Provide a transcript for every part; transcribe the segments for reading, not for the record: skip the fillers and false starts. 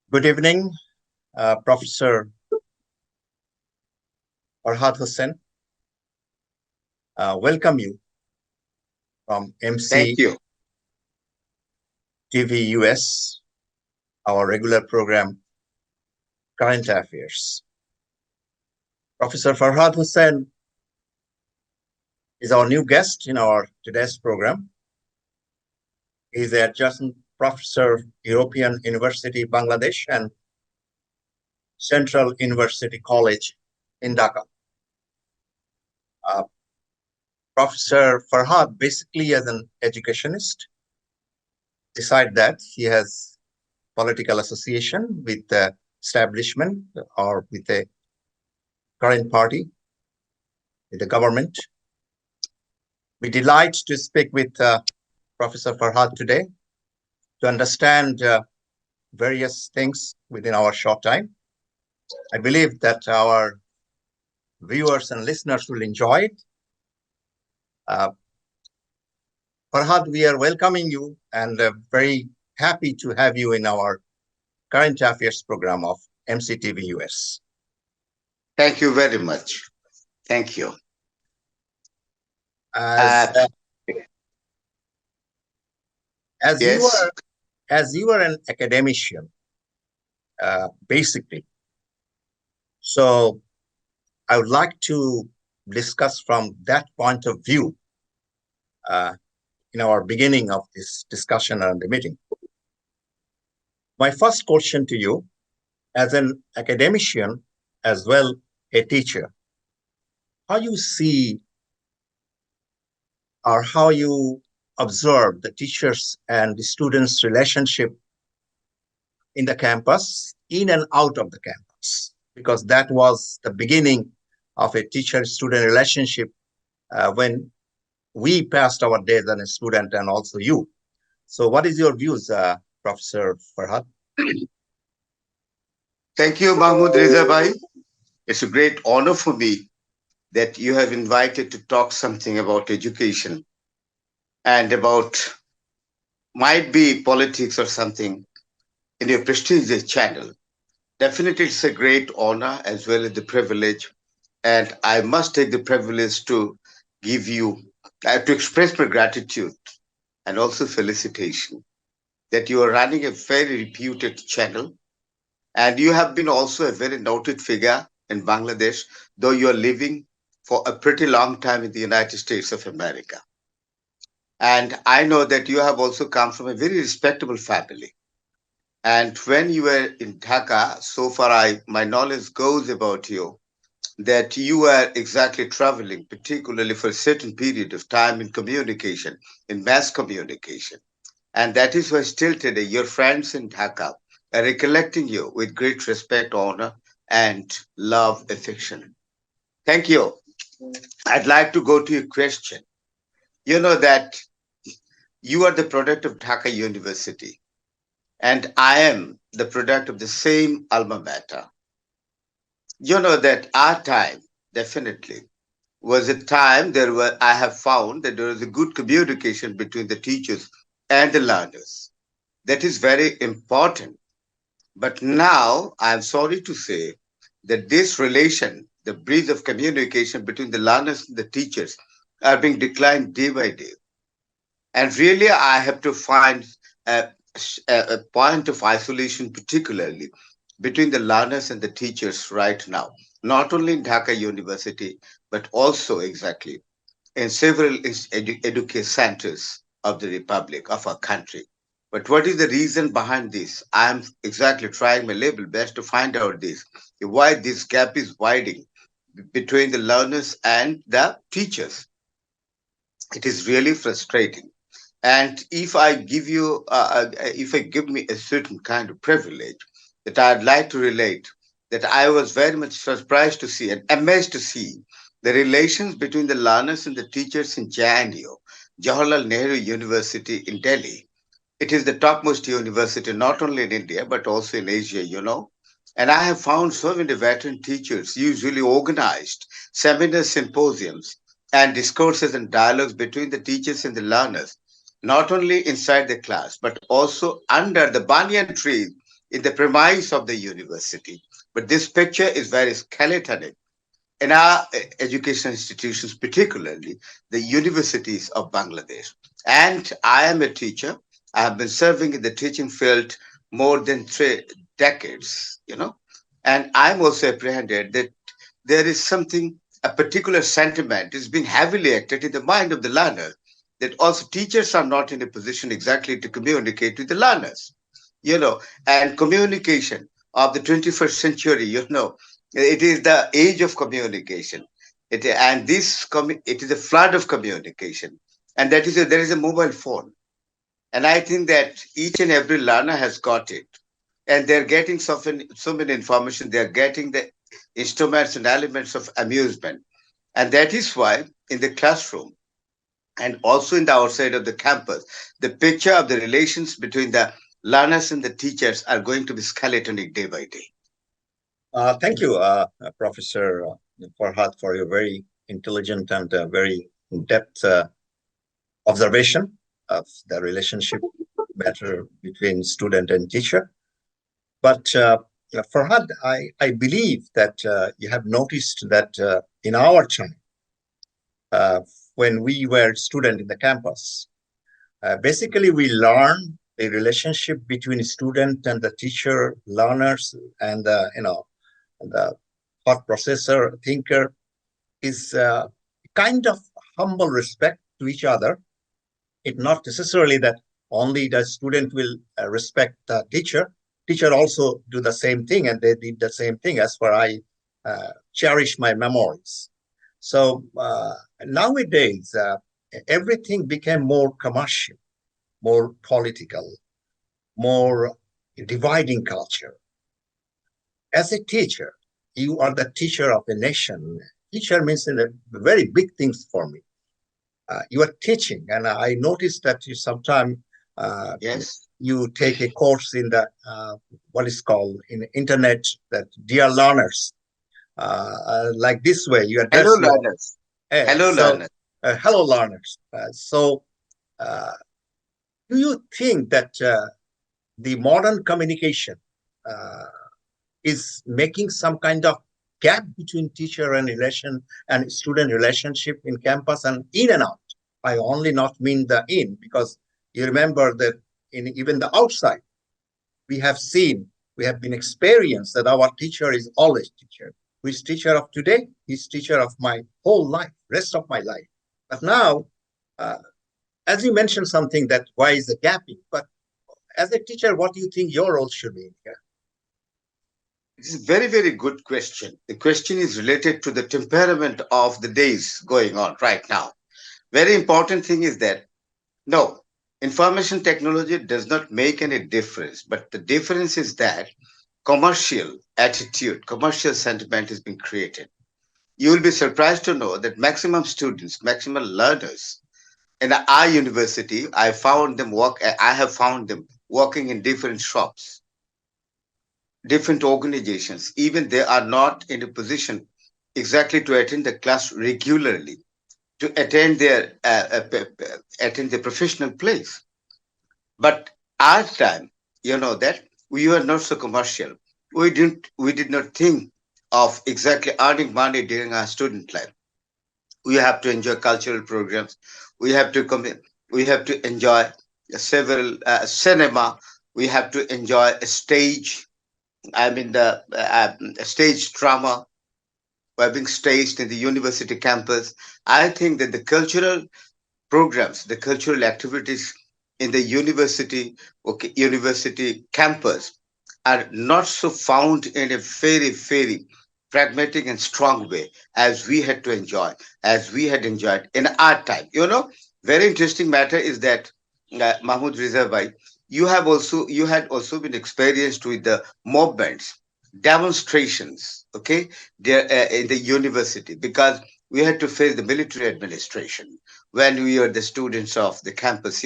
Good evening, Professor Farhad Hussain. Welcome you from Thank you. MCTVUS, our regular program, Current Affairs. Professor Farhad Hussain is our new guest in our today's program. He is the adjunct professor, European University, Bangladesh, and Central University College in Dhaka. Uh, Professor Farhad, basically as an educationist, beside that, he has political association with the establishment or with the current party, with the government. We delight to speak with Professor Farhad today to understand various things within our short time. I believe that our viewers and listeners will enjoy it. Uh, Farhad, we are welcoming you and very happy to have you in our current affairs program of MCTVUS. Thank you very much. Thank you. As Uh, uh, as you yes. are as you are an academician, basically, so I would like to discuss from that point of view uh, in our beginning of this discussion and the meeting. My first question to you, as an academician as well a teacher, how you see or how you observe the teachers and the students' relationship in the campus, in and out of the campus, because that was the beginning of a teacher-student relationship when we passed our days as a student and also you. So what is your views, Professor Farhad? Thank you, Mahmoud Rizabhai. It's a great honor for me that you have invited to talk something about education and about might be politics or something in your prestigious channel. Definitely, it's a great honor as well as the privilege. And I must take the privilege to give you, to express my gratitude and also felicitation that you are running a very reputed channel. And you have been also a very noted figure in Bangladesh, though you are living for a pretty long time in the United States of America. And I know that you have also come from a very respectable family. And when you were in Dhaka, so far my knowledge goes about you, that you were exactly traveling, particularly for a certain period of time in communication, in mass communication. And that is why still today your friends in Dhaka are recollecting you with great respect, honor, and love, affection. Thank you. I'd like to go to your question. You know that you are the product of Dhaka University, and I am the product of the same alma mater. You know that our time, definitely, was a time there were I have found that there was a good communication between the teachers and the learners. That is very important. But now I'm sorry to say that this relation, the bridge of communication between the learners and the teachers, are being declined day by day. And really, I have to find a, a point of isolation, particularly between the learners and the teachers right now, not only in Dhaka University, but also exactly in several education centers of the Republic, of our country. But what is the reason behind this? I'm exactly trying my level best to find out this, why this gap is widening between the learners and the teachers. It is really frustrating. And if I give me a certain kind of privilege that I'd like to relate, that I was very much surprised to see and amazed to see the relations between the learners and the teachers in JNU, Jawaharlal Nehru University in Delhi. It is the topmost university not only in India but also in Asia, you know. And I have found so many veteran teachers usually organized seminars, symposiums, and discourses and dialogues between the teachers and the learners, not only inside the class but also under the banyan tree in the premise of the university. But this picture is very skeletonic. In our education institutions, particularly the universities of Bangladesh. And I am a teacher. I have been serving in the teaching field more than 3 decades, and I'm also apprehended that there is something, a particular sentiment is being heavily acted in the mind of the learner, that also teachers are not in a position exactly to communicate with the learners, and communication of the 21st century, it is the age of communication. It is a flood of communication, and there is a mobile phone, and I think that each and every learner has got it, and they're getting so many information. They're getting the instruments and elements of amusement, and that is why in the classroom and also in the outside of the campus, the picture of the relations between the learners and the teachers are going to be skeletonic day by day. Thank you, Professor Farhad, for your very intelligent and very in-depth observation of the relationship better between student and teacher. But Farhad, I believe that you have noticed that in our time, uh, when we were student in the campus, basically we learn the relationship between student and the teacher, learners, and the thought processor, thinker is kind of humble respect to each other. It not necessarily that only the student will respect the teacher. Teacher also do the same thing, and they did the same thing as far I cherish my memories. So nowadays, everything became more commercial, more political, more dividing culture. As a teacher, you are the teacher of a nation. Teacher means a very big things for me. You are teaching, and I noticed that you sometimes Yes. you take a course in the what is called in the internet that dear learners. Like this way, you Hello, address your learners. Hello, so learners. hello learners. Uh, do you think that the modern communication uh, is making some kind of gap between teacher and relation and student relationship in campus and in and out? I only not mean the in, because you remember that in even the outside we have seen, we have been experienced that our teacher is always teacher. Who is teacher of today? He's teacher of my whole life, rest of my life. But now, uh, as you mentioned something that why is the gapping? But as a teacher, what do you think your role should be here? It's a very, very good question. The question is related to the temperament of the days going on right now. Very important thing is that no, information technology does not make any difference, but the difference is that commercial attitude, commercial sentiment is being created. You will be surprised to know that maximum students, maximum learners in our university, I have found them working in different shops, different organizations. Even they are not in a position exactly to attend the class regularly, to attend the professional place. But our time, that we were not so commercial. We did not think of exactly earning money during our student life. We have to enjoy cultural programs. We have to come in, we have to enjoy several cinema. We have to enjoy a stage. I mean the stage drama were being staged in the university campus. I think that the cultural programs, the cultural activities in the university campus are not so found in a very, very pragmatic and strong way as we had enjoyed in our time. Very interesting matter is that Mahmoud Riza Bhai, you had also been experienced with the movements, demonstrations, okay, there in the university because we had to face the military administration when we were the students of the campus.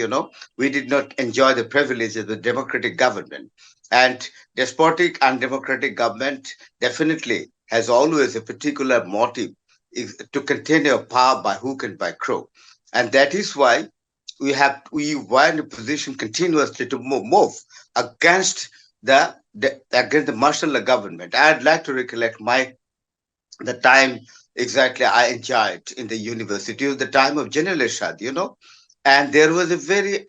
We did not enjoy the privilege of the democratic government, and despotic and democratic government definitely has always a particular motive is to continue power by hook and by crook, and that is why we were in a position continuously to move against the against the martial law government. I'd like to recollect the time exactly I enjoyed in the university. It was the time of General Ershad. And there was a very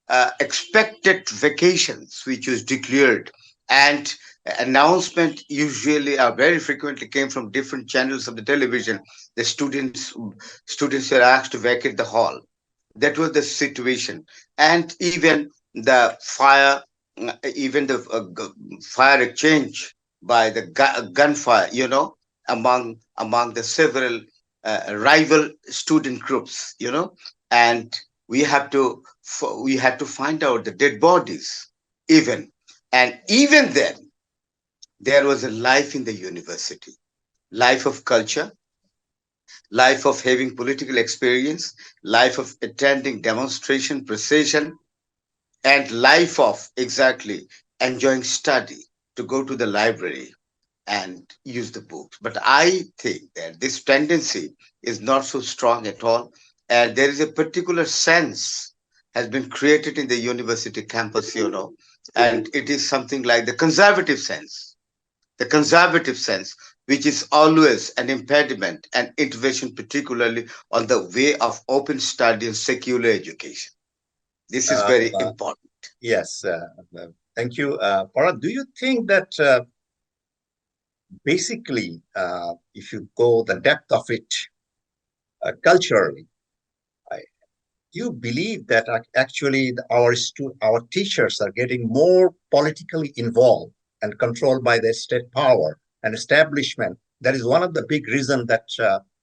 unexpected vacations which was declared, and announcement usually very frequently came from different channels of the television. The students were asked to vacate the hall. That was the situation. And even the fire exchange by the gunfire, among the several rival student groups, and we have to we had to find out the dead bodies even. And even then, there was a life in the university, life of culture, life of having political experience, life of attending demonstration, procession, and life of exactly enjoying study, to go to the library and use the books. But I think that this tendency is not so strong at all. And there is a particular sense has been created in the university campus, and it is something like the conservative sense, which is always an impediment and intervention, particularly on the way of open study and secular education. This is Uh, very uh, important. yes, thank you. Farhad, do you think that basically, if you go the depth of it culturally, I, you believe that actually our teachers are getting more politically involved and controlled by the state power and establishment? That is one of the big reasons that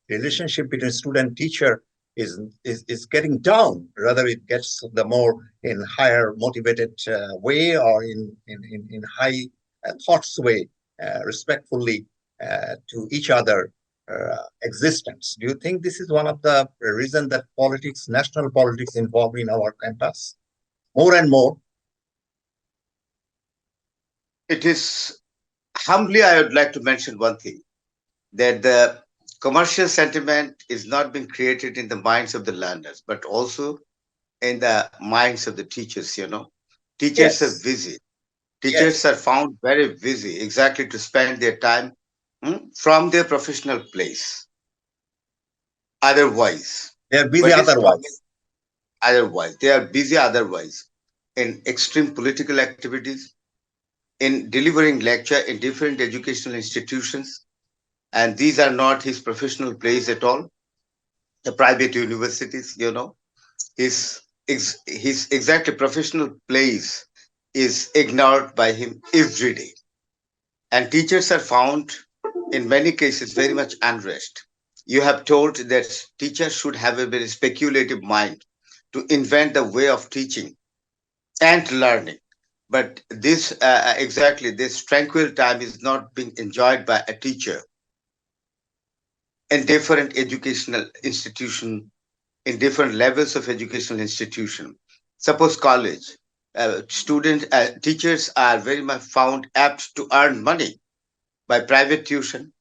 relationship between student teacher is getting down. Rather, it gets the more in higher motivated way, or in high thoughts way, respectfully to each other existence. Do you think this is one of the reasons that politics, national politics, involved in our campus more and more? It is humbly, I would like to mention one thing, that the commercial sentiment is not being created in the minds of the learners, but also in the minds of the teachers. Teachers are Yes, busy. Teachers yes. are found very busy exactly to spend their time from their professional place. Otherwise, They're busy what is coming otherwise. otherwise? They are busy otherwise in extreme political activities, in delivering lecture in different educational institutions, and these are not his professional place at all. The private universities, his exactly professional place is ignored by him every day. And teachers are found in many cases very much unrest. You have told that teachers should have a very speculative mind to invent the way of teaching and learning. But this tranquil time is not being enjoyed by a teacher in different educational institution, in different levels of educational institution. Suppose college, teachers are very much found apt to earn money by private tuition.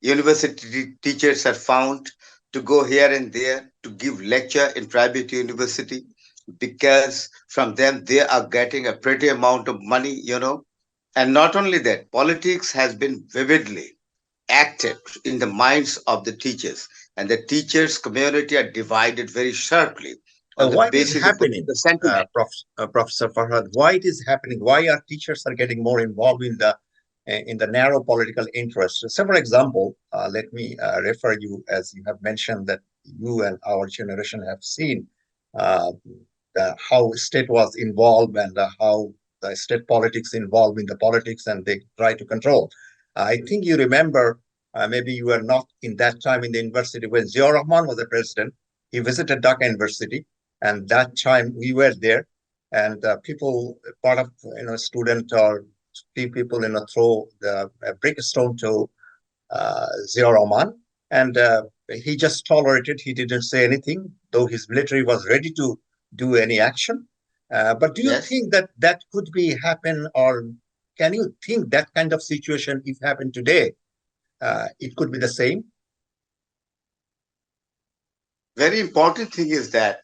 University teachers are found to go here and there to give lecture in private university, because from them they are getting a pretty amount of money. And not only that, politics has been vividly acted in the minds of the teachers, and the teachers community are divided very sharply on the Why it is basis of happening, political sentiment. Professor Farhad? Why it is happening? Why are teachers are getting more involved in the narrow political interest? Several example. Let me refer you, as you have mentioned that you and our generation have seen uh, how state was involved, and how the state politics involved in the politics, and they try to control. I think you remember, maybe you were not in that time in the university when Ziaur Rahman was the president. He visited Dhaka University, and that time we were there, and people, part of student or few people, throw the brick stone to Ziaur Rahman, and he just tolerated. He didn't say anything, though his military was ready to do any action. But do you Yes, think that that could be happen, or can you think that kind of situation, if happen today, it could be the same? very important thing is that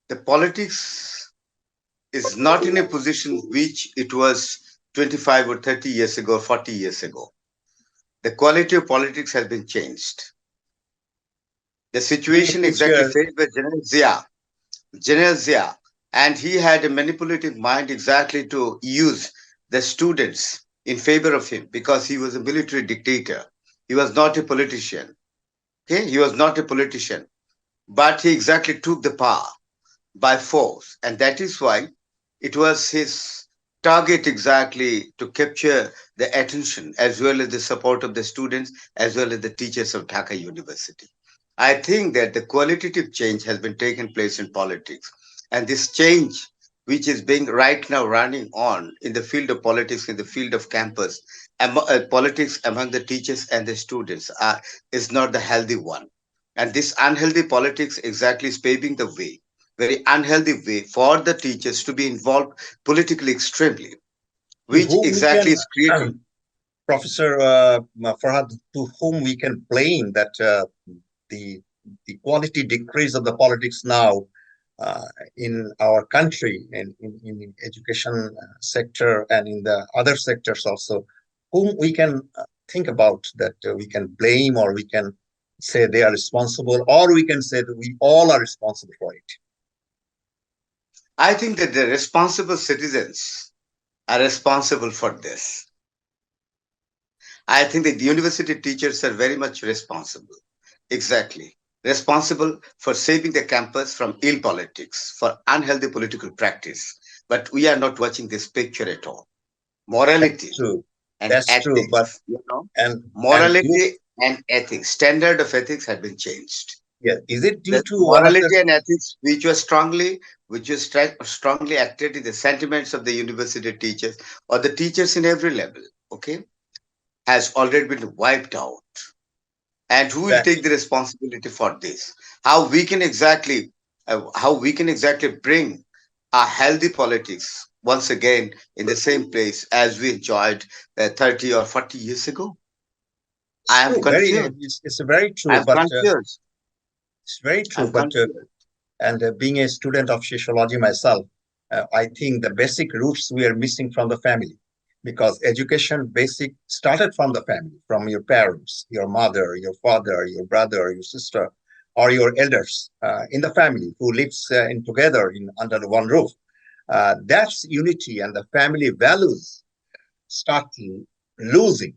the politics. is not in a position which it was 25 or 30 years ago, 40 years ago. The quality of politics has been changed. The Being a situation exactly teacher, faced by General Zia, and he had a manipulative mind exactly to use the students in favor of him because he was a military dictator. He was not a politician. Okay, he was not a politician, but he exactly took the power by force, and that is why it was his target exactly to capture the attention as well as the support of the students as well as the teachers of Dhaka University. I think that the qualitative change has been taken place in politics, and this change which is being right now running on in the field of politics, in the field of campus, politics among the teachers and the students is not the healthy one. And this unhealthy politics exactly is paving the way, very unhealthy way for the teachers to be involved politically extremely, to which whom we exactly can, is creating. Professor Farhad, to whom we can blame that the the quality decrease of the politics now uh, in our country and in education sector and in the other sectors also, whom we can think about that we can blame, or we can say they are responsible, or we can say that we all are responsible for it. I think that the responsible citizens are responsible for this. I think that the university teachers are very much responsible. Exactly. Responsible for saving the campus from ill politics, for unhealthy political practice. But we are not watching this picture at all. That's Morality true. and That's true. But ethics, you know, and you, morality and ethics, standard of ethics have been changed. yeah, is it due The to one of the morality and ethics, which was strongly acted in the sentiments of the university teachers or the teachers in every level, okay, has already been wiped out. And who will take that's the responsibility for this? How we can exactly bring a healthy politics once again in the same place as we enjoyed 30 or 40 years ago? it's I am true. Very, confused. it's very I true. am But confused. it's very true. I'm But confused. and being a student of sociology myself, I think the basic roots we are missing from the family, because education basic started from the family, from your parents, your mother, your father, your brother, your sister, or your elders in the family who lives in together in under one roof. That's unity, and the family values start losing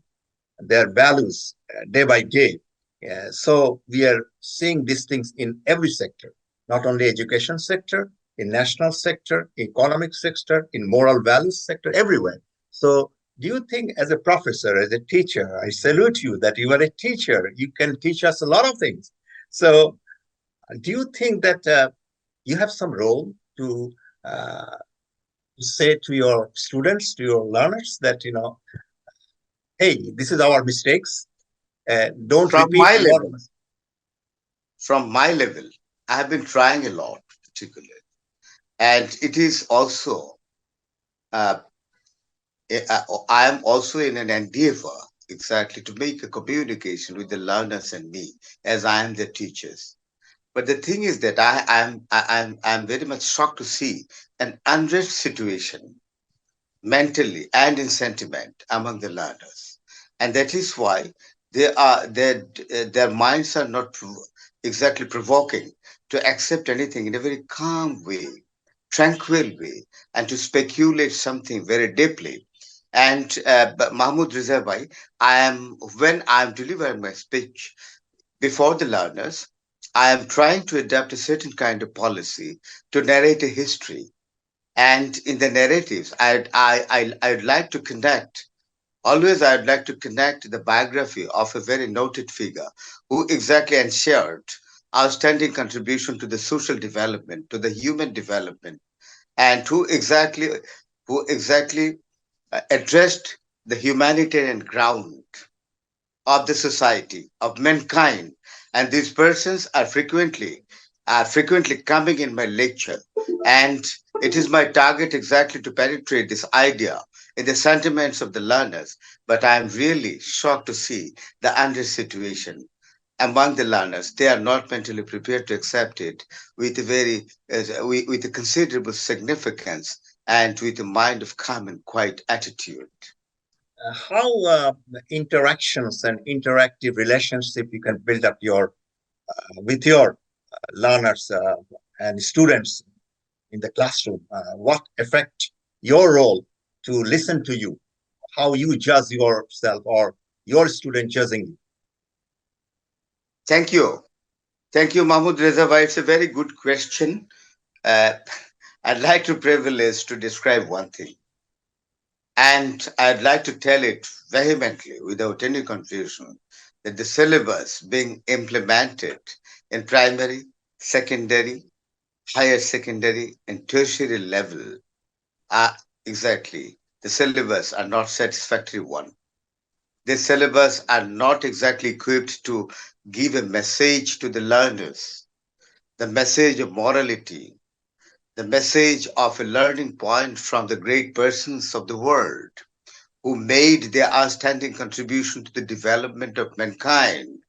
their values day by day. So we are seeing these things in every sector, not only education sector, in national sector, economic sector, in moral values sector, everywhere. So do you think, as a professor, as a teacher, I salute you that you are a teacher. You can teach us a lot of things. So do you think that you have some role uh, to say to your students, to your learners, that hey, this is our mistakes. Don't From repeat my your. level, from my level, I have been trying a lot, particularly. And it is also, uh, I am also in an endeavor exactly to make a communication with the learners and me as I am the teachers. But the thing is that I'm very much shocked to see an unrest situation mentally and in sentiment among the learners, and that is why their minds are not exactly provoking to accept anything in a very calm way, tranquil way, and to speculate something very deeply. And but Mahmoud Riza Bhai, I am when I am delivering my speech before the learners, I am trying to adapt a certain kind of policy to narrate a history. And in the narratives, I'd like to connect, always I'd like to connect the biography of a very noted figure who exactly ensured outstanding contribution to the social development, to the human development, and who exactly addressed the humanitarian ground of the society, of mankind. And these persons are frequently coming in my lecture. And it is my target exactly to penetrate this idea in the sentiments of the learners. But I am really shocked to see the under situation. among the learners. They are not mentally prepared to accept it with a with a considerable significance and with a mind of calm and quiet attitude. How interactions and interactive relationship you can build up your with your learners and students in the classroom? What affect your role to listen to you? How you judge yourself or your student judging you? Thank you. Thank you, Mahmoud Reza bhai. It's a very good question. Uh, I'd like to privilege to describe one thing, and I'd like to tell it vehemently without any confusion that the syllabus being implemented in primary, secondary, higher secondary, and tertiary level are exactly the syllabus are not satisfactory one. The syllabus are not exactly equipped to give a message to the learners, the message of morality, the message of a learning point from the great persons of the world who made their outstanding contribution to the development of mankind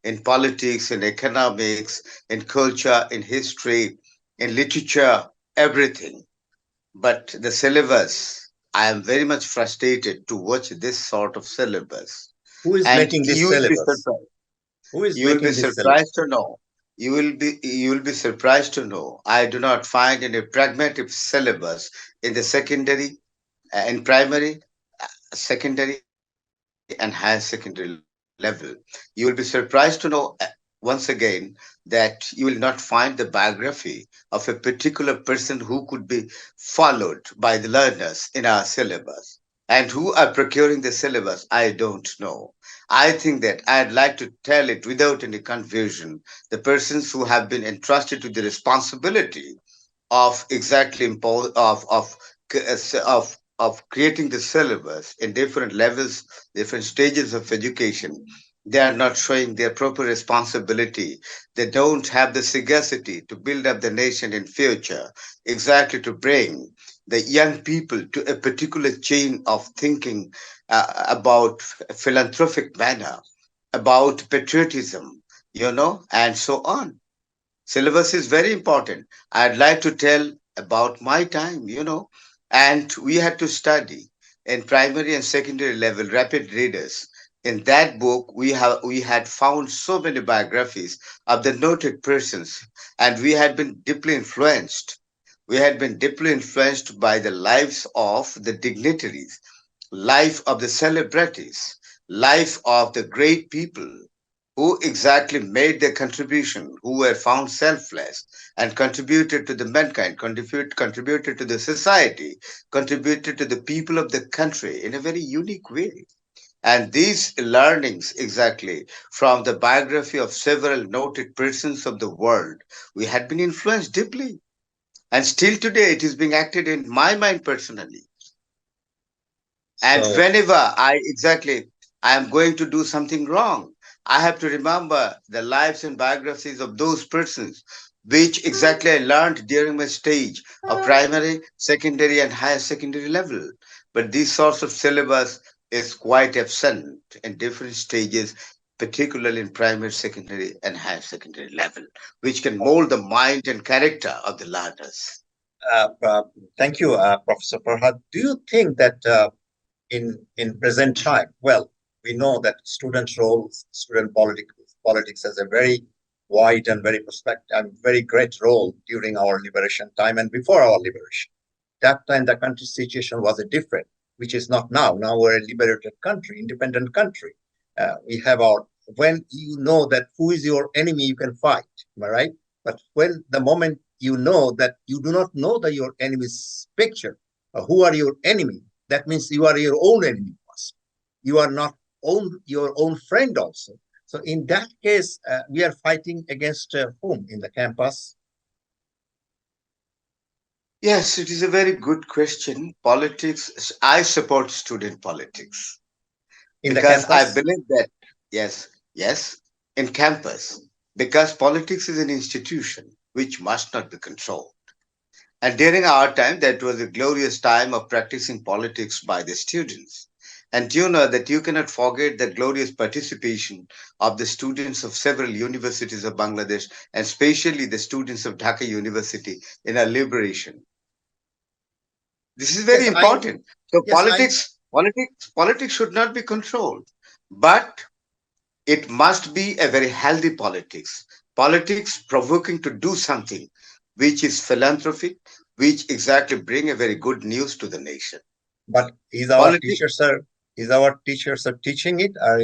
in politics, in economics, in culture, in history, in literature, everything. But the syllabus, I am very much frustrated to watch this sort of syllabus. Who is And making this you will be syllabus? surprised. Who is You will be making this syllabus? surprised to know. You will be surprised to know. I do not find any pragmatic syllabus in the secondary, in primary, secondary, and higher secondary level. You will be surprised to know once again that you will not find the biography of a particular person who could be followed by the learners in our syllabus. And who are procuring the syllabus, I don't know. I think that I'd like to tell it without any confusion. The persons who have been entrusted to the responsibility of exactly of creating the syllabus in different levels, different stages of education, they are not showing their proper responsibility. They don't have the sagacity to build up the nation in future, exactly to bring the young people to a particular chain of thinking about philanthropic manner, about patriotism, and so on. Syllabus is very important. I'd like to tell about my time, and we had to study in primary and secondary level rapid readers. In that book, we had found so many biographies of the noted persons, and we had been deeply influenced. We had been deeply influenced by the lives of the dignitaries, life of the celebrities, life of the great people who exactly made their contribution, who were found selfless and contributed to the mankind, contributed to the society, contributed to the people of the country in a very unique way. And these learnings exactly from the biography of several noted persons of the world, we had been influenced deeply. And still today, it is being acted in my mind personally. And So, whenever I am going to do something wrong, I have to remember the lives and biographies of those persons, which exactly I learned during my stage of primary, secondary, and higher secondary level. But these sorts of syllabus is quite absent in different stages, particularly in primary, secondary, and higher secondary level, which can mold the mind and character of the learners. uh, uh, thank you, Professor Farhad. Do you think that in present time, well, we know that student roles, politics has a very wide and very prospective and very great role during our liberation time and before our liberation. That time, the country's situation was a different, which is not now. Now we're a liberated country, independent country. We have our when you know that who is your enemy, you can fight. Am I right? But when the moment you know that you do not know that your enemy's picture, who are your enemy, that means you are your own enemy first. You are not your own friend also. So in that case, we are fighting against whom in the campus, Yes, it is a very good question. Politics, I support student politics in the because I campus. believe that, yes, yes, in campus, because politics is an institution which must not be controlled. And during our time, that was a glorious time of practicing politics by the students. And you know that you cannot forget the glorious participation of the students of several universities of Bangladesh, and especially the students of Dhaka University in our liberation. This is very Yes, I important. So yes I politics should not be controlled, but it must be a very healthy politics. Politics provoking to do something which is philanthropic, which exactly bring a very good news to the nation. but Politics, is our teachers are teaching it? Are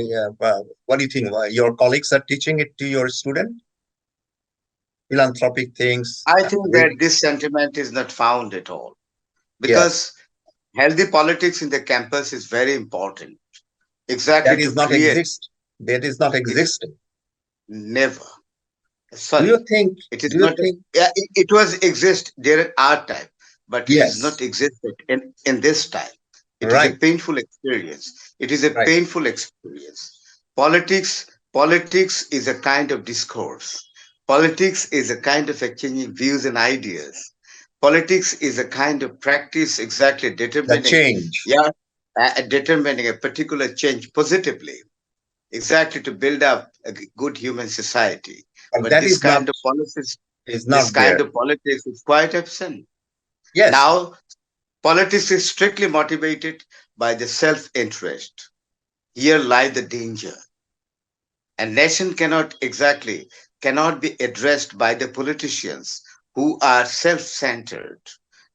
what do you think? Your colleagues are teaching it to your student? Philanthropic things, I think that reading. this sentiment is not found at all Yes, because healthy politics in the campus is very important. Exactly that to is not create exist. That is not it existing. never. Do you Sorry, think? it is Do you not. think? Yeah, it was exist during our time, but it is not Yes, existed in this time. It is a right, painful experience. It is a right. painful experience. Politics is a kind of discourse. Politics is a kind of exchanging views and ideas. Politics is a kind of practice exactly The determining, change, yeah, determining a particular change positively, exactly to build up a good human society. but But that this is not kind of policies, is this not kind there. of politics is quite absent. Yes, Now, politics is strictly motivated by the self interest. Here lies the danger. A nation cannot be addressed by the politicians who are self-centered.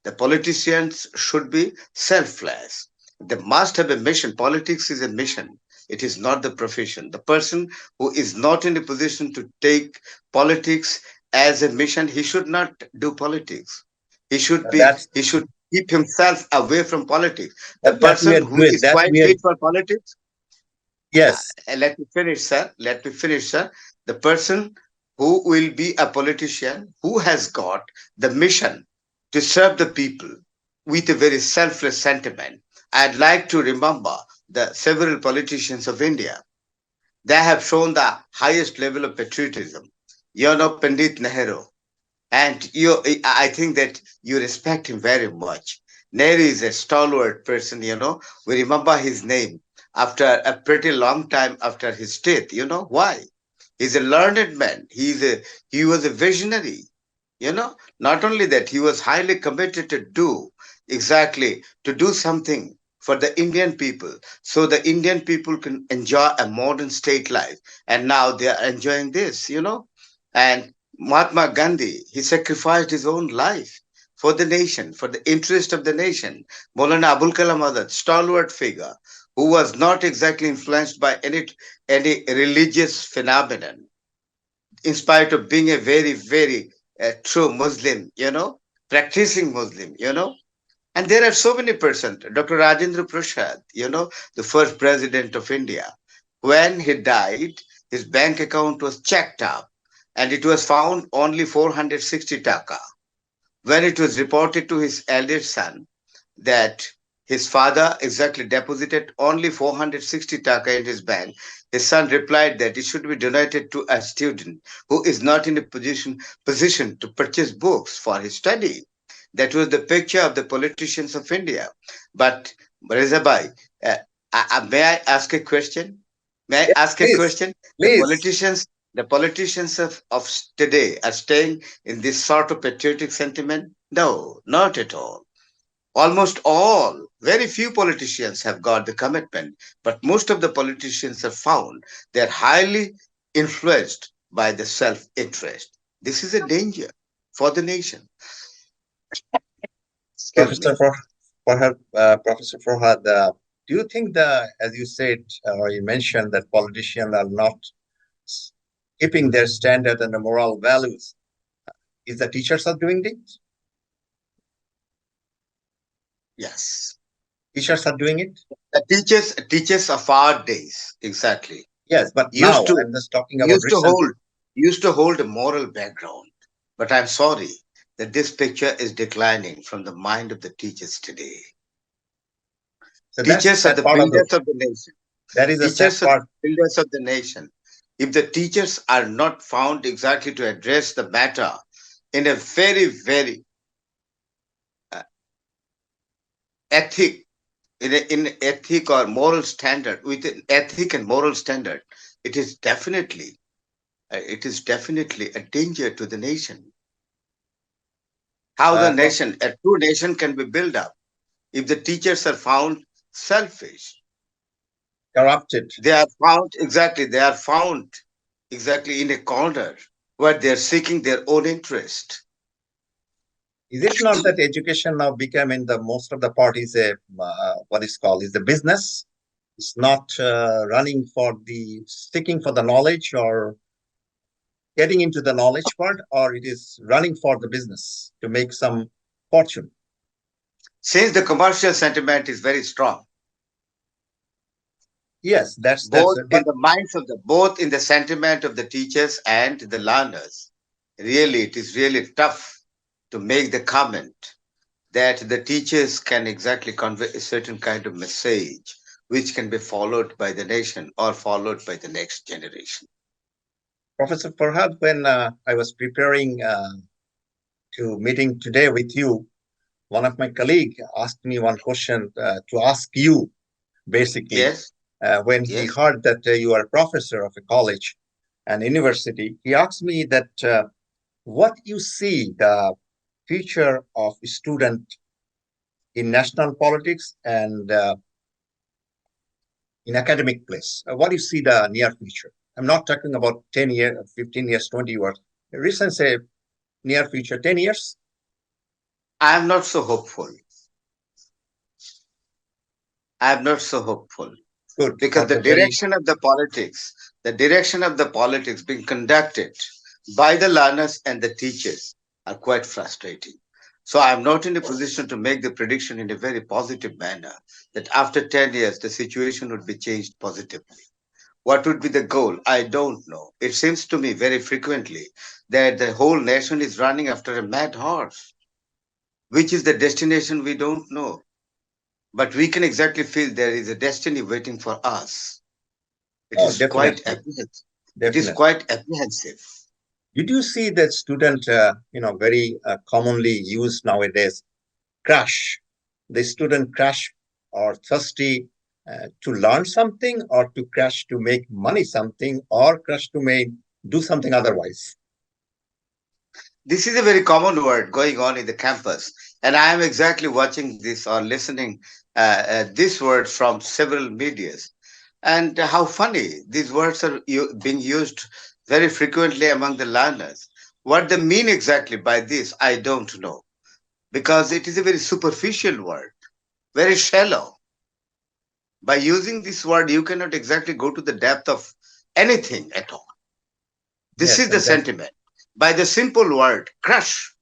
The politicians should be selfless. They must have a mission. Politics is a mission. It is not the profession. The person who is not in a position to take politics as a mission, he should not do politics. that's He should keep himself away from politics. The that we person are who doing. is quite fit for politics, Yes, let me finish, sir. Let me finish, sir. The person who will be a politician who has got the mission to serve the people with a very selfless sentiment. I'd like to remember the several politicians of India. They have shown the highest level of patriotism. You know Pandit Nehru, and I think that you respect him very much. Nehru is a stalwart person, you know. We remember his name after a pretty long time after his death. You know why? He's a learned man. He was a visionary. You know, not only that, he was highly committed to do something for the Indian people, so the Indian people can enjoy a modern state life. And now they are enjoying this, you know. And Mahatma Gandhi, he sacrificed his own life for the nation, for the interest of the nation. Maulana Abul Kalam Azad, stalwart figure, who was not exactly influenced by any religious phenomenon, in spite of being a very true Muslim, you know, practicing Muslim, you know. And there are so many persons. Dr. Rajendra Prasad, you know, the first president of India, when he died, his bank account was checked up and it was found only 460 taka. When it was reported to his eldest son that his father exactly deposited only 460 taka in his bank, his son replied that it should be donated to a student who is not in a position to purchase books for his study. That was the picture of the politicians of India. But Rezabai, uh, may I ask a question? May I yes, ask a please, question? The please. politicians, the politicians of today are staying in this sort of patriotic sentiment? No, not at all. Almost all, very few politicians have got the commitment, but most of the politicians have found they're highly influenced by the self interest. This is a danger for the nation. Excuse Professor me. Professor Farhad, do you think as you said or you mentioned that politicians are not s- keeping their standard and the moral values? Is the teachers are doing it? Yes. Teachers are doing it? The teachers of our days, exactly, Yes, but used now to I'm just talking about used to recent. hold used to hold a moral background. But I'm sorry that this picture is declining from the mind of the teachers today. So that's the Teachers are sad the part of the. builders of the nation. That is the sad Teachers are the part. builders of the nation. If the teachers are not found exactly to address the matter in a very uh, ethic, in ethic or moral standard, with an ethic and moral standard, it is definitely a danger to the nation. How the Prof, nation, a true nation, can be built up if the teachers are found selfish. corrupted. They are found exactly in a corner where they are seeking their own interest. Is it not that education now became in the most of the parties a what is called is the business? It's not running for the sticking for the knowledge or getting into the knowledge part, or it is running for the business to make some fortune. Since the commercial sentiment is very strong, Yes, that's a bit. both in the sentiment of the teachers and the learners, really, it is really tough to make the comment that the teachers can exactly convey a certain kind of message which can be followed by the nation or followed by the next generation. Professor Farhad, when I was preparing to meeting today with you, one of my colleague asked me one question to ask you, basically, Yes, when he yes. heard that you are a professor of a college and university. He asked me that what you see the future of student in national politics and in academic place. What do you see the near future? I'm not talking about 10 years, 15 years, 20 years. Recent say near future, 10 years. I am not so hopeful. I am not so hopeful Good. because For the very the direction of the politics being conducted by the learners and the teachers are quite frustrating. So I'm not in a position to make the prediction in a very positive manner that after 10 years the situation would be changed positively. What would be the goal? I don't know. It seems to me very frequently that the whole nation is running after a mad horse. Which is the destination we don't know. But we can exactly feel there is a destiny waiting for us. It oh, is quite definitely, apprehensive. It is definitely. quite apprehensive. Did you see that student, very commonly used nowadays, crash? The student crash or thirsty to learn something or to crash to make money something or crash to make do something otherwise. This is a very common word going on in the campus. And I am exactly watching this or listening this word from several medias. And how funny these words are being used very frequently among the learners. What they mean exactly by this, I don't know. Because it is a very superficial word, very shallow. By using this word, you cannot exactly go to the depth of anything at all. This Yes, is the and then sentiment. By the simple word, crush,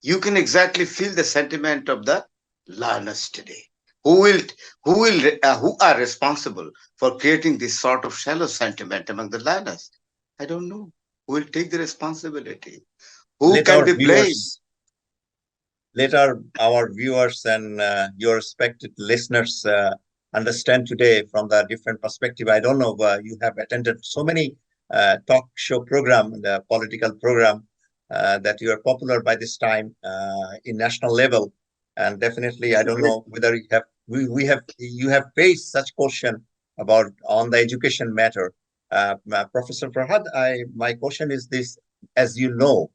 you can exactly feel the sentiment of the learners today. Who will, who are responsible for creating this sort of shallow sentiment among the learners? I don't know. Who will take the responsibility? Who let can our be blamed? viewers let our viewers and your respected listeners understand today from the different perspective. I don't know, you have attended so many talk show program, the political program, that you are popular by this time in national level. And definitely, I don't know whether we have you have faced such question about on the education matter. Professor Farhad, my question is this: as you know,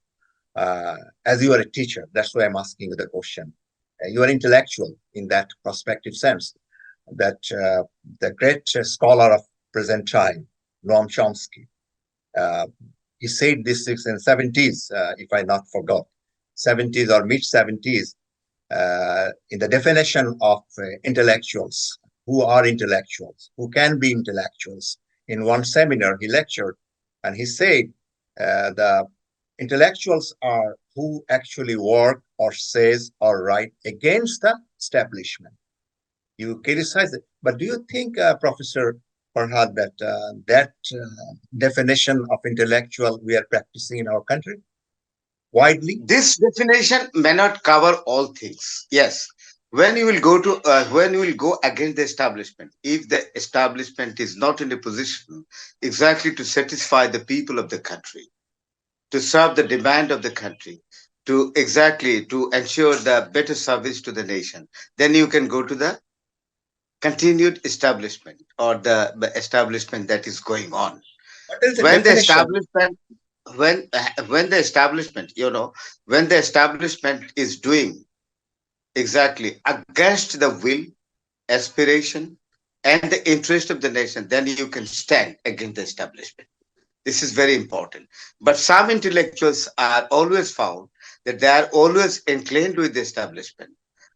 uh, as you are a teacher. That's why I'm asking you the question. You are intellectual in that prospective sense. That the great scholar of present time, Noam Chomsky, uh, he said this in 70s, if I not forgot, 70s or mid 70s, in the definition of intellectuals, who are intellectuals, who can be intellectuals. In one seminar, he lectured and he said the intellectuals are who actually work or says or write against the establishment. You criticize it, but do you think, Professor Farhad, that definition of intellectual we are practicing in our country widely? This definition may not cover all things. Yes, when you will go against the establishment, if the establishment is not in a position exactly to satisfy the people of the country, to serve the demand of the country, to exactly to ensure the better service to the nation, then you can go to the continued establishment or the establishment that is going on. What is the When the definition? establishment, when the establishment, when the establishment is doing exactly against the will, aspiration, and the interest of the nation, then you can stand against the establishment. This is very important. But some intellectuals are always found that they are always inclined with the establishment.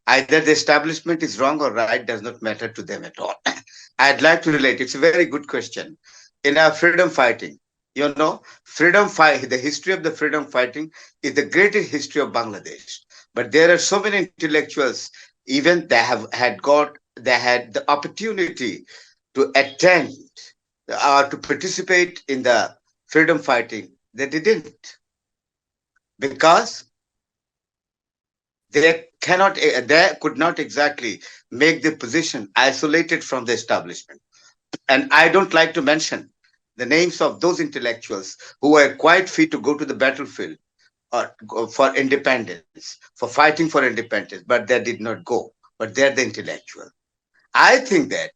Either the establishment is wrong or right does not matter to them at all. I'd like to relate. It's a very good question. In our freedom fighting, freedom fight, the history of the freedom fighting is the greatest history of Bangladesh. But there are so many intellectuals, even they had the opportunity to attend to participate in the freedom fighting. They didn't because they could not exactly make the position isolated from the establishment. And I don't like to mention the names of those intellectuals who were quite fit to go to the battlefield or for independence, for fighting for independence, but they did not go. But they're the intellectual. I think that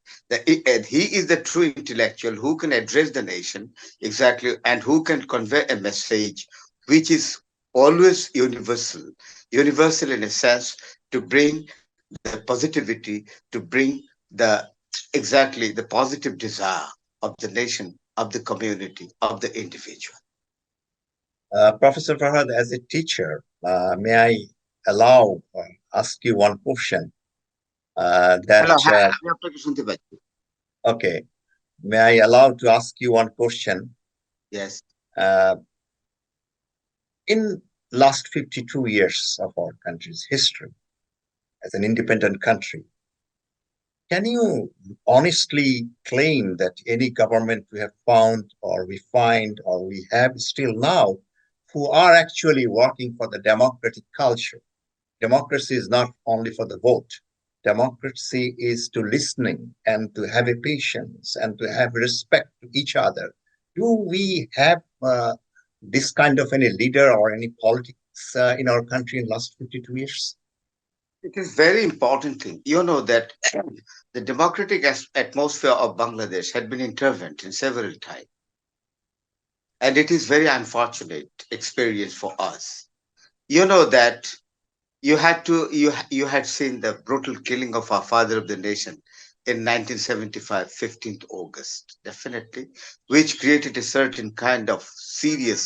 he is the true intellectual who can address the nation exactly and who can convey a message which is always universal, universal in a sense to bring the positivity, to bring the exactly the positive desire of the nation, of the community, of the individual. Professor Farhad, as a teacher, may I allow ask you one question? Hello, That আমি আপনাকে শুনতে পাচ্ছি. Okay. May I allow to ask you one question? Yes. Uh, in last 52 years of our country's history as an independent country, can you honestly claim that any government we have found or we find or we have still now who are actually working for the democratic culture? Democracy is not only for the vote. Democracy is to listening and to have a patience and to have respect to each other. Do we have this kind of any leader or any politics in our country in last 52 years? It is very important thing. You know that the democratic atmosphere of Bangladesh had been intervened in several times, and it is very unfortunate experience for us. You know that you had seen the brutal killing of our father of the nation in 1975, 15th August, definitely, which created a certain kind of serious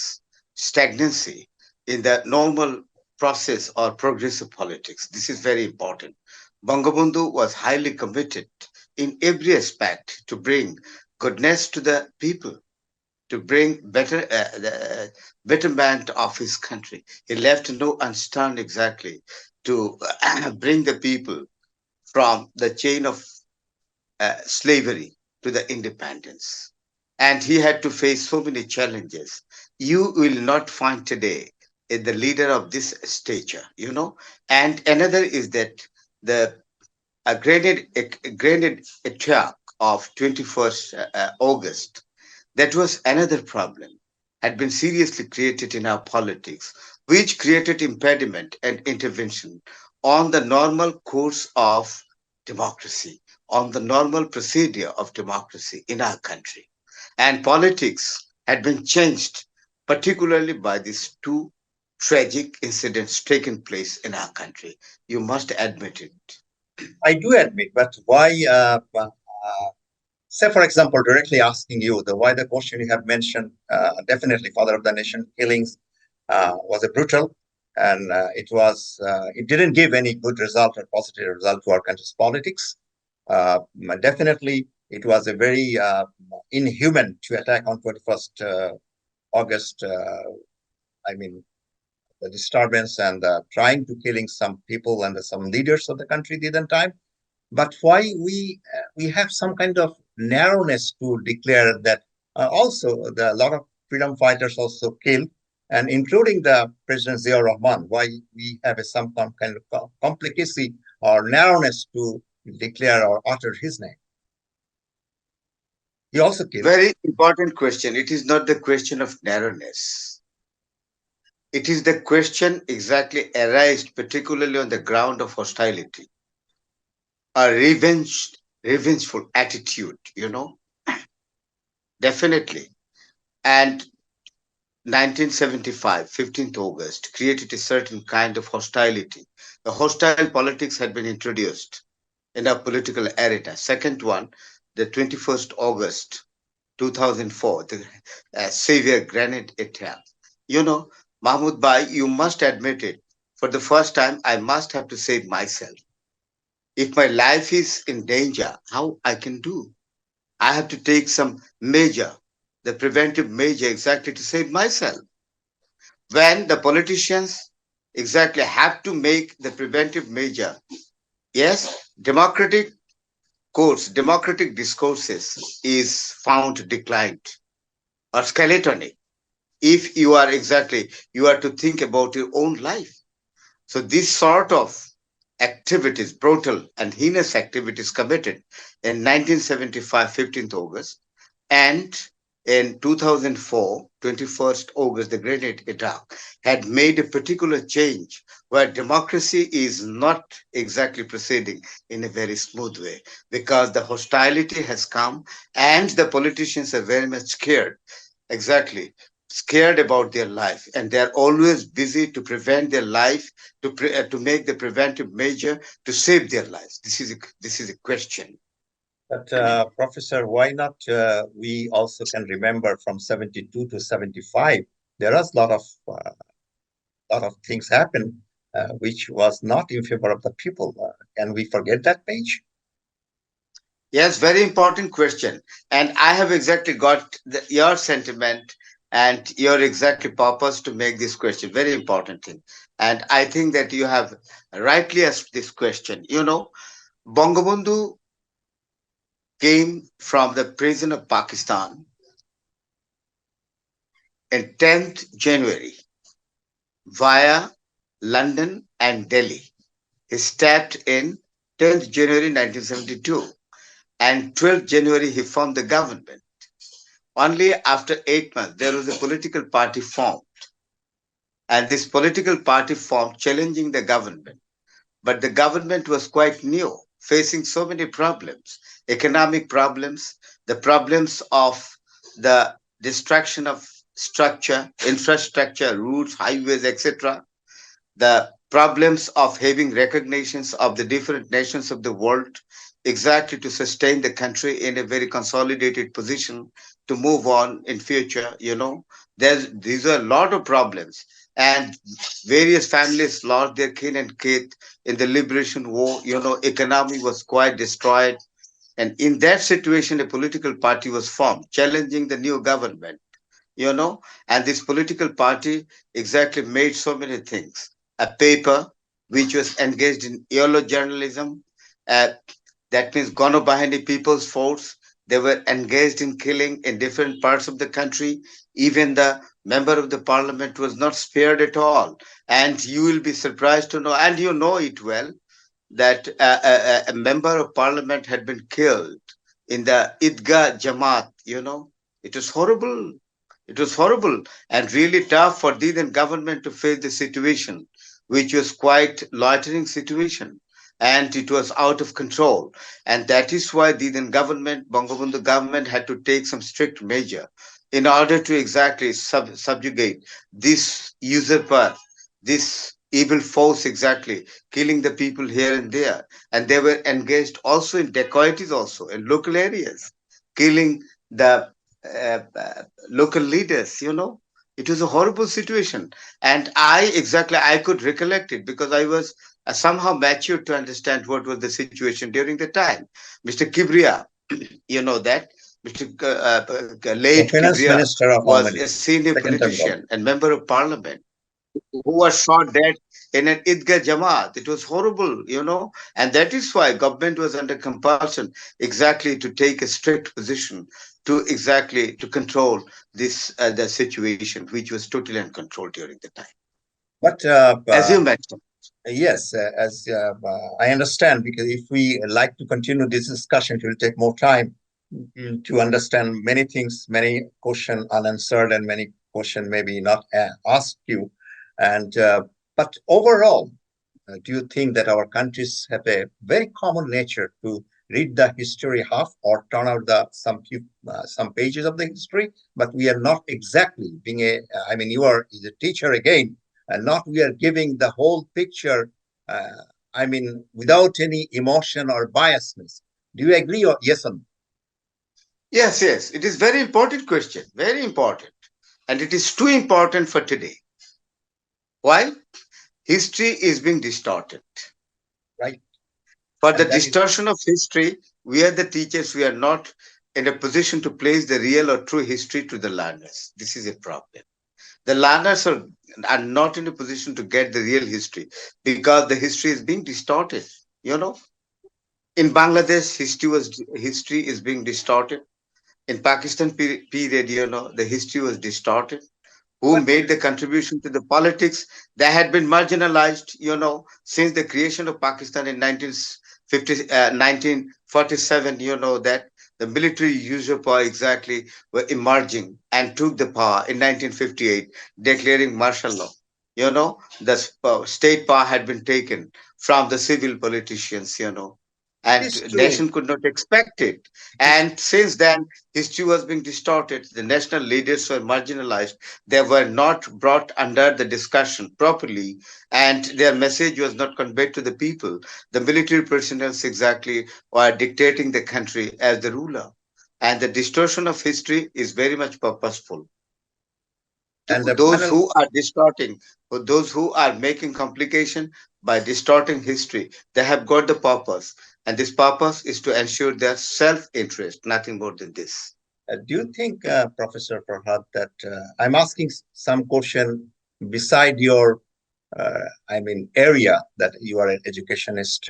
stagnancy in the normal process or progress of politics. This is very important. Bangabandhu was highly committed in every aspect to bring goodness to the people, to bring the betterment of his country. He left no unstone exactly to bring the people from the chain of slavery to the independence. And he had to face so many challenges. You will not find today the leader of this stature. And another is that the granted attack of 21st August, that was another problem, had been seriously created in our politics, which created impediment and intervention on the normal course of democracy, on the normal procedure of democracy in our country. And politics had been changed, particularly by these two tragic incidents taking place in our country. You must admit it. I do admit, but why? Say, for example, directly asking you the why the question you have mentioned, definitely father of the nation killings was a brutal, and it didn't give any good result or positive result to our country's politics. Definitely, it was a very inhuman to attack on 21st August. I mean, the disturbance and trying to killing some people and some leaders of the country didn't time. But why we have some kind of narrowness to declare that also a lot of freedom fighters also killed, and including the President Ziaur Rahman. Why we have some kind of complicacy or narrowness to declare or utter his name? He also killed. Very important question. It is not the question of narrowness. It is the question exactly arised particularly on the ground of hostility or revenge. revengeful attitude, definitely. And 1975, 15th August, created a certain kind of hostility. The hostile politics had been introduced in our political arena. Second one, the 21st August 2004, the severe grenade attack. Mahmoud Bhai, you must admit it. For the first time, I must have to save myself. If my life is in danger, how I can do? I have to take some measure, the preventive measure exactly to save myself. When the politicians exactly have to make the preventive measure, yes, democratic discourses is found declined or skeletonic. If you are exactly, you are to think about your own life. So this sort of activities, brutal and heinous activities committed in 1975, 15th August, and in 2004, 21st August, the grenade attack had made a particular change where democracy is not exactly proceeding in a very smooth way because the hostility has come and the politicians are very much scared. Exactly. Scared about their life, and they're always busy to prevent their life, to make the preventive measure to save their lives. This is a question. But Professor, why not? We also can remember from 72 to 75, there was lot of things happen which was not in favor of the people. Can we forget that page? Yes, very important question, and I have exactly got your sentiment and your exactly purpose to make this question very important thing. And I think that you have rightly asked this question. Bangabandhu came from the prison of Pakistan in 10th January via London and Delhi. He stepped in 10th January 1972 and 12th January he formed the government. Only after 8 months there was a political party formed, and this political party formed challenging the government. But the government was quite new, facing so many problems, economic problems, the problems of the destruction of structure, infrastructure, roads, highways, etc., the problems of having recognitions of the different nations of the world exactly to sustain the country in a very consolidated position to move on in future. These are a lot of problems, and various families lost their kin and kith in the liberation war. Economy was quite destroyed, and in that situation a political party was formed challenging the new government, you know and this political party exactly made so many things. A paper which was engaged in yellow journalism, uh, that means Gono Bahini People's Force. They were engaged in killing in different parts of the country. Even the member of the parliament was not spared at all. And you will be surprised to know, and you know it well, that a member of parliament had been killed in the Idgah Jamaat. It was horrible. It was horrible and really tough for the then government to face the situation, which was quite loitering situation, and it was out of control. And that is why the then government, Bangabandhu government, had to take some strict measure in order to exactly subjugate this usurper, this evil force exactly, killing the people here and there. And they were engaged also in dacoities also in local areas, killing the local leaders. It was a horrible situation, and I could recollect it because I was somehow matured to understand what was the situation during the time. Mr. Kibria, you know that Mr. The Late finance Kibria minister of was Amari, a senior second time politician government. and member of parliament who was shot dead in an Idgah Jamaat. It was horrible. And that is why government was under compulsion exactly to take a strict position to exactly to control this the situation, which was totally uncontrolled during the time. But As you mentioned, yes, as I understand, because if we like to continue this discussion, it will take more time to understand many things, many question unanswered, and many question maybe not asked you. And but overall, do you think that our countries have a very common nature to read the history half or turn out the some pages of the history, but we are not exactly being a. I mean, you are is a teacher again, and not we are giving the whole picture. Uh, I mean, without any emotion or biasness. Do you agree or yes or no? Yes, yes. It is very important question. Very important. And it is too important for today. Why? History is being distorted. Right? For the And that is distortion of history, we are the teachers, we are not in a position to place the real or true history to the learners. This is a problem. The learners are not in a position to get the real history because the history is being distorted. You know, in Bangladesh, history is being distorted. In Pakistan period, the history was distorted. Who but made the contribution to the politics that had been marginalized, since the creation of Pakistan in 1947, that the military usurper exactly were emerging and took the power in 1958, declaring martial law. The state power had been taken from the civil politicians, it and is true. nation could not expect it. It is And since then, history was being distorted. The national leaders were marginalized. They were not brought under the discussion properly, and their message was not conveyed to the people. The military personnel exactly were dictating the country as the ruler. And the distortion of history is very much purposeful. and the Those final who are distorting, or those who are making complication by distorting history, they have got the purpose. And this purpose is to ensure their self interest, nothing more than this. Do you think, Professor Farhad, that I'm asking some question beside your, I mean, area that you are an educationist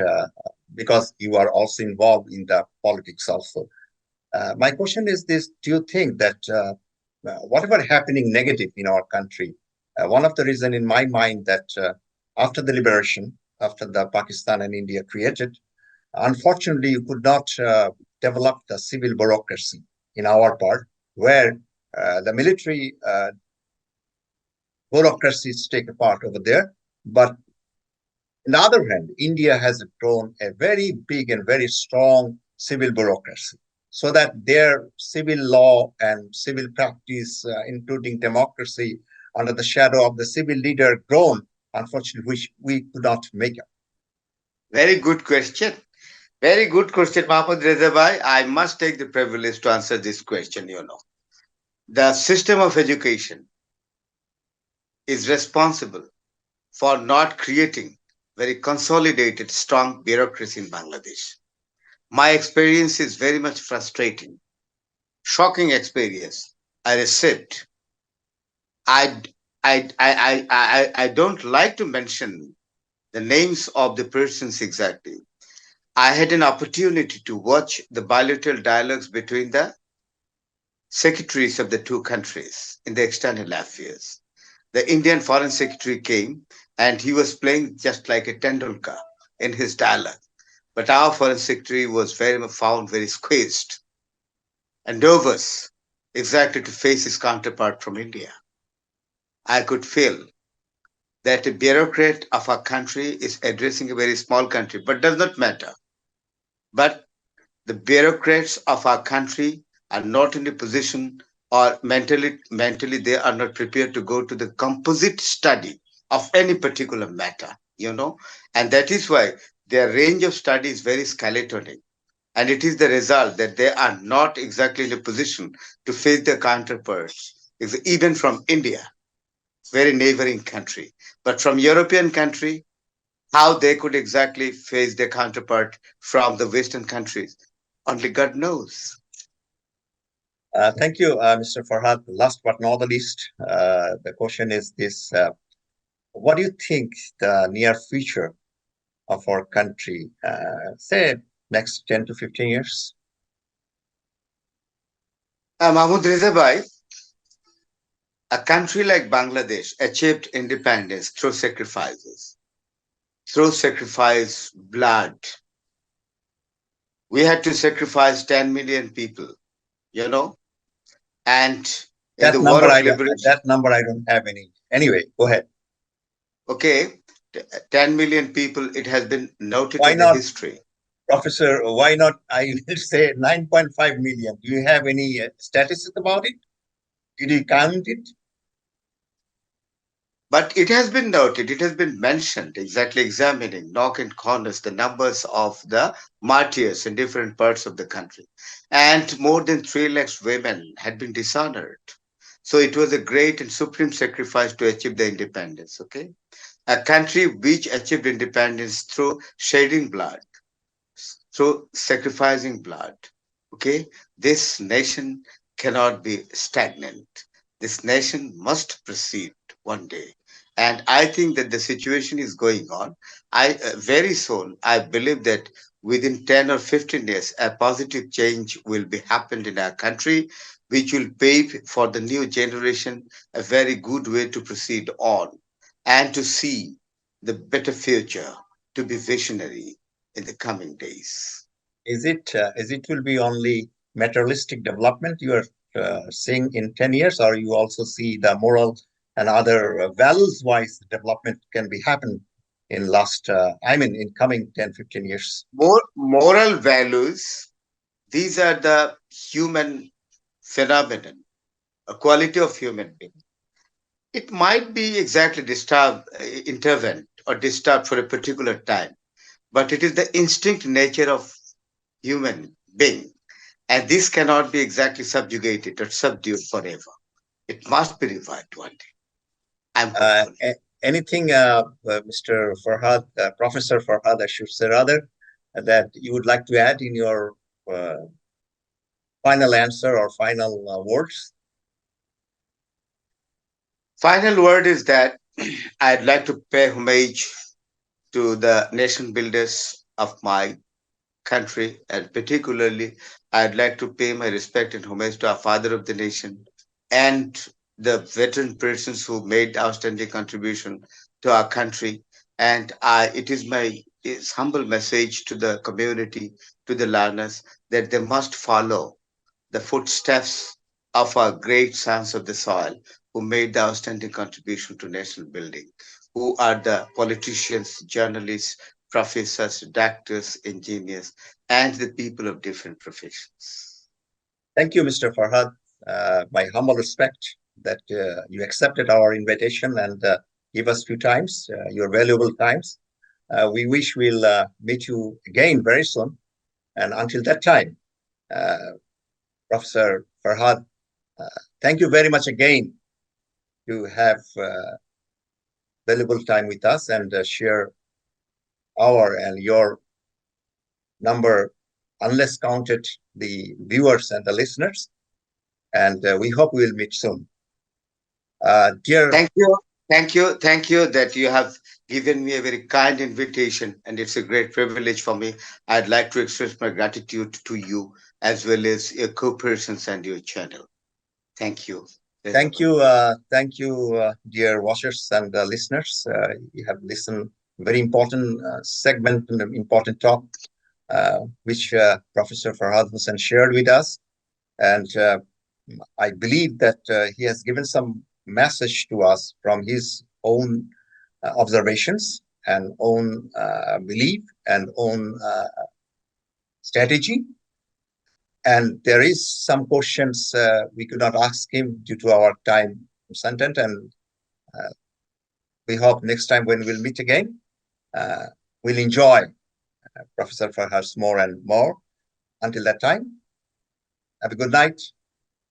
because you are also involved in the politics also. My question is this: do you think that whatever happening negative in our country, one of the reason in my mind that after the liberation, after the Pakistan and India created, unfortunately, you could not develop the civil bureaucracy in our part, where the military bureaucracies take a part over there. But on the other hand, India has grown a very big and very strong civil bureaucracy, so that their civil law and civil practice, including democracy, under the shadow of the civil leader, grown, unfortunately, which we could not make up. Very good question. Very good question, Mahmoud Reza Bhai. I must take the privilege to answer this question. The system of education is responsible for not creating very consolidated, strong bureaucracy in Bangladesh. My experience is very much frustrating, shocking experience. I received. I, I don't like to mention the names of the persons exactly. I had an opportunity to watch the bilateral dialogues between the secretaries of the two countries in the external affairs. The Indian Foreign Secretary came and he was playing just like a Tendulkar in his dialogue. But our Foreign Secretary was found very squeezed and nervous exactly to face his counterpart from India. I could feel that a bureaucrat of our country is addressing a very small country, but does not matter. But the bureaucrats of our country are not in a position or mentally they are not prepared to go to the composite study of any particular matter. And that is why their range of study is very skeletonic. And it is the result that they are not exactly in a position to face their counterparts, even from India, very neighboring country. But from European country, how they could exactly face their counterpart from the Western countries, only God knows. Thank you, Mr. Farhad. Last but not the least, the question is this: what do you think the near future of our country, say next 10 to 15 years? Mahmoud Reza Bhai, a country like Bangladesh achieved independence through sacrifices, through sacrifice, blood. We had to sacrifice 10 million people, you know, and in the That war number, of I don't, liberation, that number I don't have any. Anyway, go ahead. okay, 10 million people, it has been noted Why in the not? history. Professor, why not? I will say 9.5 million. Do you have any statistics about it? Did you count it? But it has been noted, it has been mentioned, exactly examining knock and corners, the numbers of the martyrs in different parts of the country. And more than 3 lakhs women had been dishonored. So it was a great and supreme sacrifice to achieve the independence, okay? A country which achieved independence through shedding blood, through sacrificing blood. Okay, this nation cannot be stagnant. This nation must proceed one day. And I think that the situation is going on. I very soon I believe that within 10 or 15 years a positive change will be happened in our country, which will pave for the new generation a very good way to proceed on and to see the better future, to be visionary in the coming days. Is it will be only materialistic development you are seeing in 10 years, or you also see the moral and other values-wise development can be happen in in coming 10, 15 years? More moral values, these are the human phenomenon, a quality of human being. It might be exactly disturbed, intervened or disturbed for a particular time, but it is the instinct nature of human being, and this cannot be exactly subjugated or subdued forever. It must be revived one day. I'm Uh, hopeful. Anything, Mr. Farhad, Professor Farhad, I should say rather, that you would like to add in your uh, final answer or final words? Final word is that I'd like to pay homage to the nation builders of my country, and particularly, I'd like to pay my respect and homage to our father of the nation and the veteran persons who made outstanding contribution to our country. And it is my humble message to the community, to the learners, that they must follow the footsteps of our great sons of the soil who made the outstanding contribution to national building, who are the politicians, journalists, professors, doctors, engineers, and the people of different professions. Thank you, Mr. Farhad. My humble respect that you accepted our invitation and give us few times, your valuable times. We wish we'll meet you again very soon. And until that time, uh, Professor Farhad, uh, thank you very much again to have valuable time with us and share our and your number, unless counted the viewers and the listeners. And we hope we'll meet soon. Dear, Thank you. Thank you that you have given me a very kind invitation, and it's a great privilege for me. I'd like to express my gratitude to you as well as your co persons and your channel. Thank you. Reza bhai. thank you, dear watchers and listeners. You have listened very important segment and important talk, which Professor Farhad Hussain shared with us. And I believe that he has given some message to us from his own observations and own belief and own strategy. And there is some questions we could not ask him due to our time content. And uh, we hope next time when we'll meet again, uh, we'll enjoy Professor Farhad more and more. Until that time, have a good night.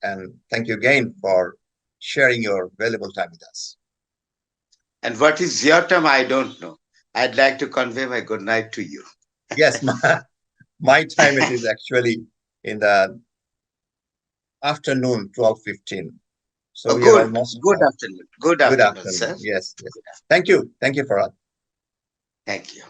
And thank you again for sharing your valuable time with us. And what is your term? I don't know. I'd like to convey my good night to you. Yes, my time it is actually in the afternoon, 12:15. So Oh, we are good. almost Good afternoon. Good good afternoon, afternoon. sir. Yes, yes. Thank you. Thank you, Farhad. Thank you.